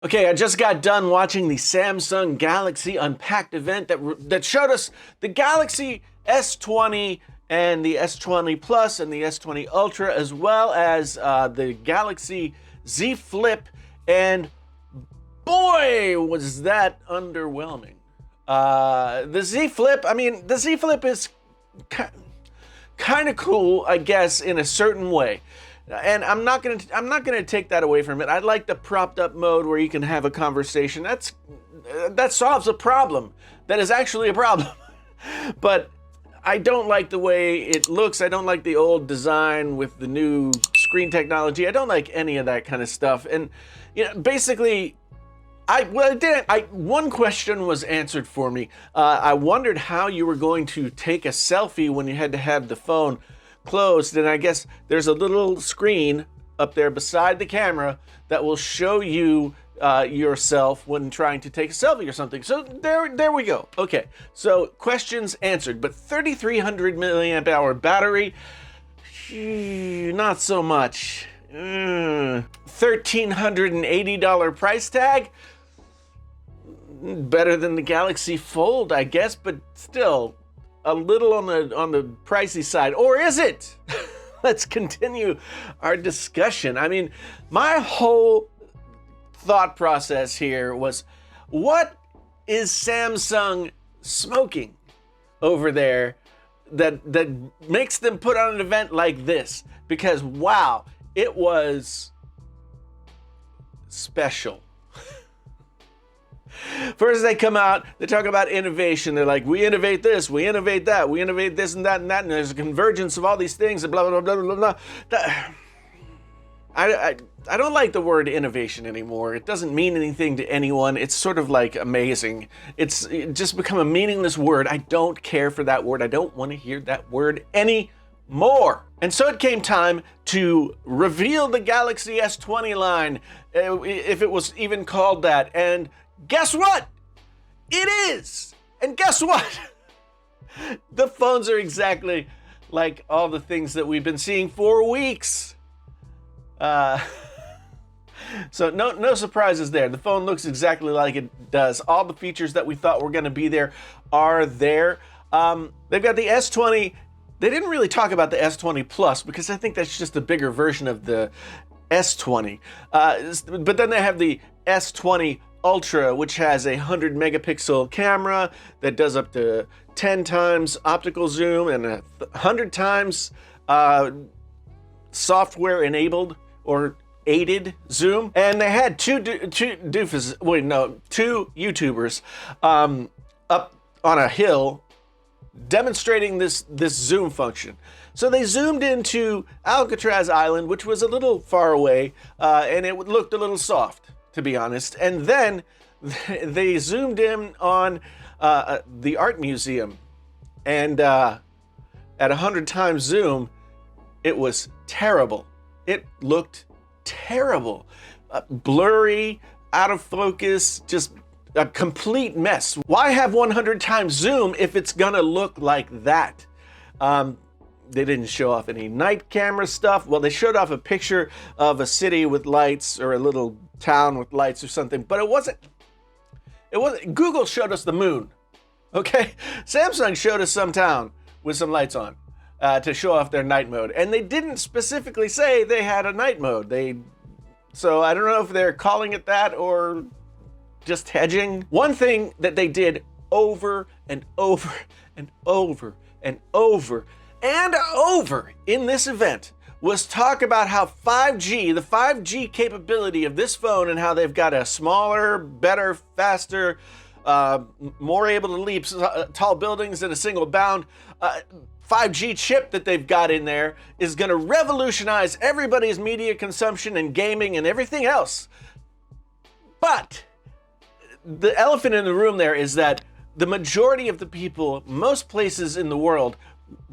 Okay, I just got done watching the Samsung Galaxy Unpacked event that showed us the Galaxy S20 and the S20 Plus and the S20 Ultra, as well as the Galaxy Z Flip, and boy, was that underwhelming. The Z Flip, the Z Flip is kind of cool, I guess, in a certain way. And I'm not gonna take that away from it. I like the propped up mode where you can have a conversation. That solves a problem. That is actually a problem. But I don't like the way it looks. I don't like the old design with the new screen technology. I don't like any of that kind of stuff. And basically, one question was answered for me. I wondered how you were going to take a selfie when you had to have the phone closed, and I guess there's a little screen up there beside the camera that will show you yourself when trying to take a selfie or something. So there we go. Okay, so questions answered. But 3,300 milliamp hour battery, not so much. $1,380 price tag, better than the Galaxy Fold, I guess, but still a little on the pricey side. Or is it? Let's continue our discussion. My whole thought process here was, what is Samsung smoking over there that makes them put on an event like this? Because wow, it was special. First, they come out, they talk about innovation. They're like, we innovate this, we innovate that, we innovate this and that, and there's a convergence of all these things, and blah, blah, blah, blah, blah, blah. I don't like the word innovation anymore. It doesn't mean anything to anyone. It's sort of like amazing. It's just become a meaningless word. I don't care for that word. I don't want to hear that word anymore. And so it came time to reveal the Galaxy S20 line, if it was even called that. And guess what? It is! And guess what? The phones are exactly like all the things that we've been seeing for weeks. So no surprises there. The phone looks exactly like it does. All the features that we thought were going to be there are there. They've got the S20. They didn't really talk about the S20 Plus because I think that's just a bigger version of the S20. But then they have the S20 Ultra, which has a 100 megapixel camera that does up to 10 times optical zoom and 100 times software enabled or aided zoom. And they had two YouTubers up on a hill demonstrating this zoom function. So they zoomed into Alcatraz Island, which was a little far away, and it looked a little soft, to be honest. And then they zoomed in on the art museum, and at 100 times zoom, it was terrible. It looked terrible. Blurry, out of focus, just a complete mess. Why have 100 times zoom if it's gonna look like that? They didn't show off any night camera stuff. Well, they showed off a picture of a city with lights, or a little town with lights or something, but it wasn't. Google showed us the moon, okay? Samsung showed us some town with some lights on to show off their night mode, and they didn't specifically say they had a night mode. So I don't know if they're calling it that or just hedging. One thing that they did over and over and over and over and over in this event was talk about how 5G, the 5G capability of this phone, and how they've got a smaller, better, faster, more able to leap tall buildings in a single bound 5G chip that they've got in there is going to revolutionize everybody's media consumption and gaming and everything else. But the elephant in the room there is that the majority of the people, most places in the world,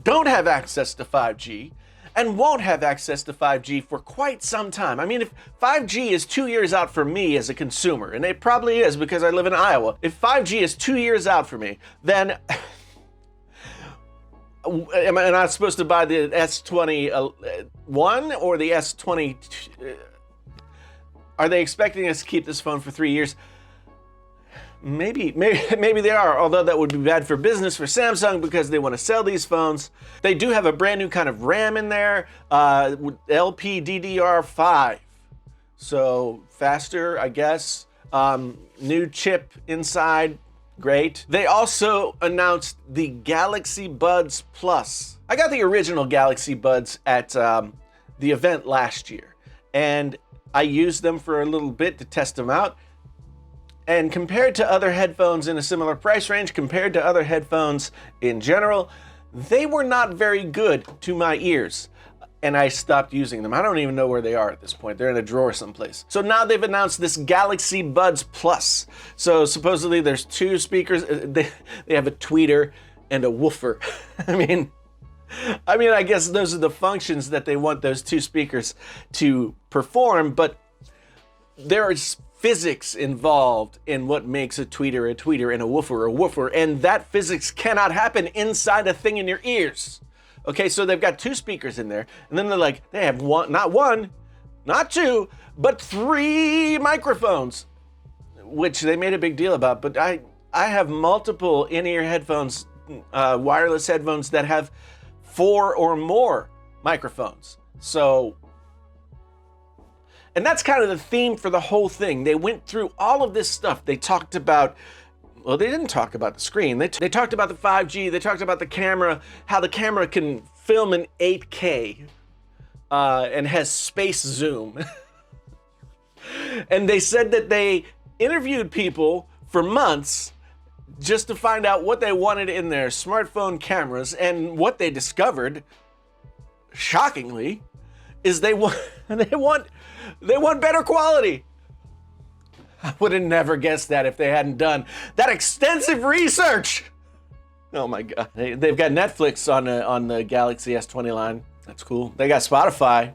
don't have access to 5G and won't have access to 5G for quite some time. If 5G is 2 years out for me as a consumer, and it probably is because I live in Iowa, if 5G is 2 years out for me, then am I not supposed to buy the S21 or the S20 Are they expecting us to keep this phone for 3 years? Maybe they are, although that would be bad for business for Samsung because they want to sell these phones. They do have a brand new kind of RAM in there, LPDDR5. So faster, I guess. New chip inside, great. They also announced the Galaxy Buds Plus. I got the original Galaxy Buds at the event last year, and I used them for a little bit to test them out. And compared to other headphones in a similar price range, compared to other headphones in general, they were not very good to my ears. And I stopped using them. I don't even know where they are at this point. They're in a drawer someplace. So now they've announced this Galaxy Buds Plus. So supposedly there's 2 speakers. They have a tweeter and a woofer. I mean, I guess those are the functions that they want those 2 speakers to perform, but there's physics involved in what makes a tweeter and a woofer, and that physics cannot happen inside a thing in your ears. Okay, so they've got 2 speakers in there, and then they're like, they have not one, not 2, but 3 microphones, which they made a big deal about. But I have multiple in-ear headphones, wireless headphones that have 4 or more microphones. So, and that's kind of the theme for the whole thing. They went through all of this stuff. They talked about, well, they didn't talk about the screen. They talked about the 5G. They talked about the camera, how the camera can film in 8K and has space zoom. And they said that they interviewed people for months just to find out what they wanted in their smartphone cameras, and what they discovered, shockingly, is they want better quality. I would have never guessed that if they hadn't done that extensive research. Oh my God. They've got Netflix on the Galaxy S20 line. That's cool. They got Spotify.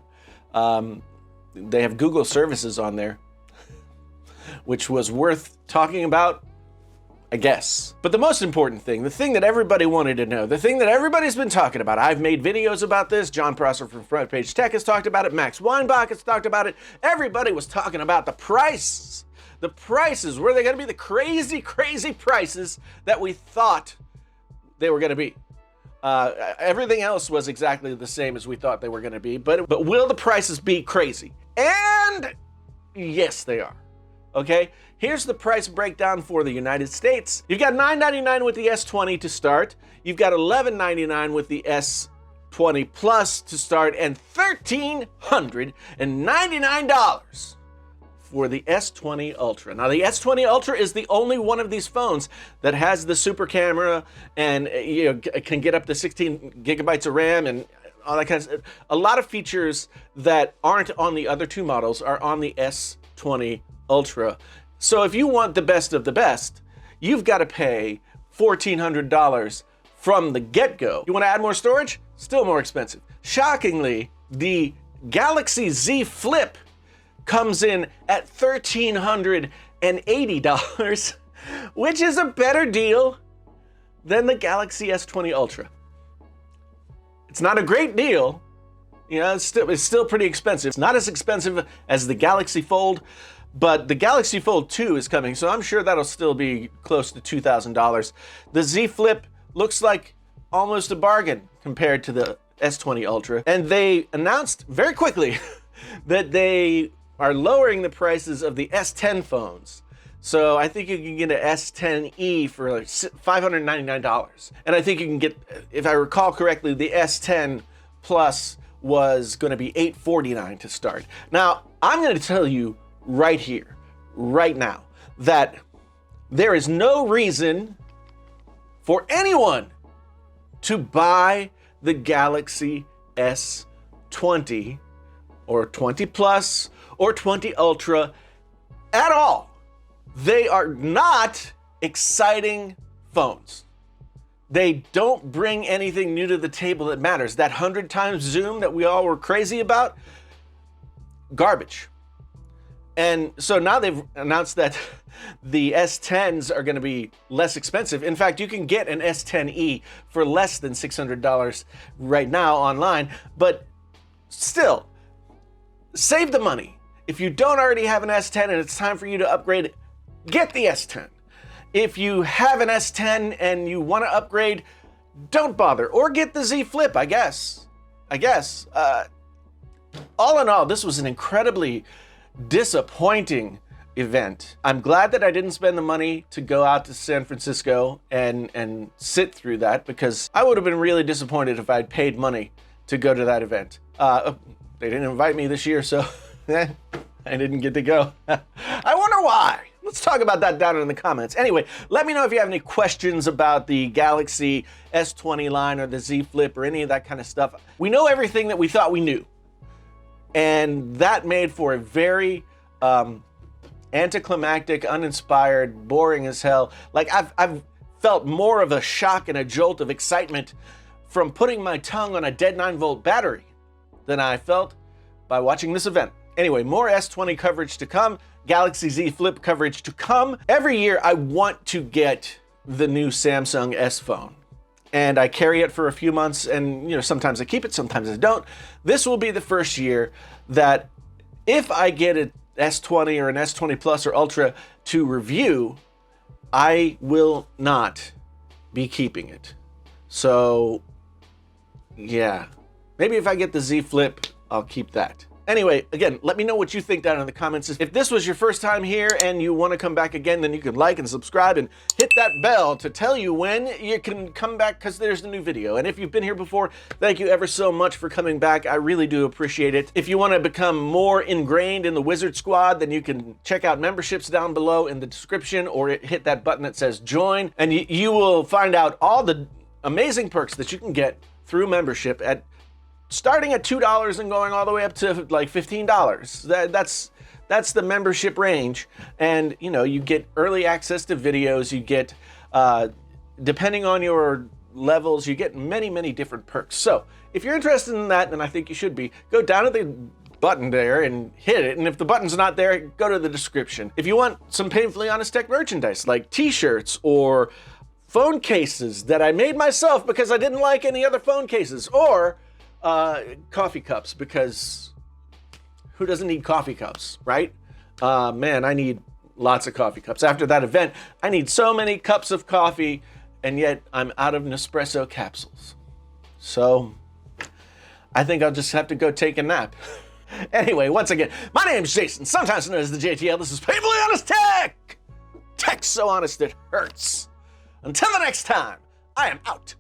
They have Google services on there, which was worth talking about, I guess. But the most important thing, the thing that everybody wanted to know, the thing that everybody's been talking about, I've made videos about this, John Prosser from Front Page Tech has talked about it, Max Weinbach has talked about it, everybody was talking about the prices. The prices, were they gonna be the crazy, crazy prices that we thought they were gonna be? Everything else was exactly the same as we thought they were gonna be, but will the prices be crazy? And yes, they are. Okay, here's the price breakdown for the United States. You've got $999 with the S20 to start. You've got $1199 with the S20 Plus to start, and $1,399 for the S20 Ultra. Now, the S20 Ultra is the only one of these phones that has the super camera and can get up to 16 gigabytes of RAM and all that kind of stuff. A lot of features that aren't on the other 2 models are on the S20 Ultra. So if you want the best of the best, you've got to pay $1,400 from the get-go. You want to add more storage? Still more expensive. Shockingly, the Galaxy Z Flip comes in at $1,380, which is a better deal than the Galaxy S20 Ultra. It's not a great deal. You know, it's still pretty expensive. It's not as expensive as the Galaxy Fold, but the Galaxy Fold 2 is coming, so I'm sure that'll still be close to $2,000. The Z Flip looks like almost a bargain compared to the S20 Ultra. And they announced very quickly that they are lowering the prices of the S10 phones. So I think you can get an S10e for like $599. And I think you can get, if I recall correctly, the S10 Plus was going to be $849 to start. Now, I'm going to tell you right here, right now, that there is no reason for anyone to buy the Galaxy S20 or 20 Plus or 20 Ultra at all. They are not exciting phones. They don't bring anything new to the table that matters. That 100 times zoom that we all were crazy about, garbage. And so now they've announced that the S10s are going to be less expensive. In fact, you can get an S10e for less than $600 right now online, but still, save the money. If you don't already have an S10 and it's time for you to upgrade, get the S10. If you have an S10 and you want to upgrade, don't bother. Or get the Z Flip, I guess. All in all, this was an incredibly disappointing event. I'm glad that I didn't spend the money to go out to San Francisco and sit through that, because I would have been really disappointed if I'd paid money to go to that event. They didn't invite me this year, so I didn't get to go. I wonder why. Let's talk about that down in the comments. Anyway, let me know if you have any questions about the Galaxy S20 line or the Z Flip or any of that kind of stuff. We know everything that we thought we knew, and that made for a very anticlimactic, uninspired, boring as hell. Like, I've felt more of a shock and a jolt of excitement from putting my tongue on a dead 9-volt battery than I felt by watching this event. Anyway, more S20 coverage to come, Galaxy Z Flip coverage to come. Every year I want to get the new Samsung S phone, and I carry it for a few months, and sometimes I keep it, sometimes I don't. This will be the first year that if I get an S20 or an S20 Plus or Ultra to review, I will not be keeping it. So yeah, maybe if I get the Z Flip, I'll keep that. Anyway, again, let me know what you think down in the comments. If this was your first time here and you want to come back again, then you can like and subscribe and hit that bell to tell you when you can come back, because there's a new video. And if you've been here before, thank you ever so much for coming back. I really do appreciate it. If you want to become more ingrained in the Wizard Squad, then you can check out memberships down below in the description, or hit that button that says join, and you will find out all the amazing perks that you can get through membership starting at $2 and going all the way up to like $15. That's the membership range. And you get early access to videos, you get, depending on your levels, you get many different perks. So if you're interested in that, and I think you should be, go down to the button there and hit it. And if the button's not there, go to the description. If you want some Painfully Honest Tech merchandise, like t-shirts or phone cases that I made myself because I didn't like any other phone cases, or coffee cups, because who doesn't need coffee cups, right? Man, I need lots of coffee cups. After that event, I need so many cups of coffee, and yet I'm out of Nespresso capsules. So I think I'll just have to go take a nap. Anyway, once again, my name's Jason, sometimes known as the JTL. This is Painfully Honest Tech. Tech's so honest it hurts. Until the next time, I am out.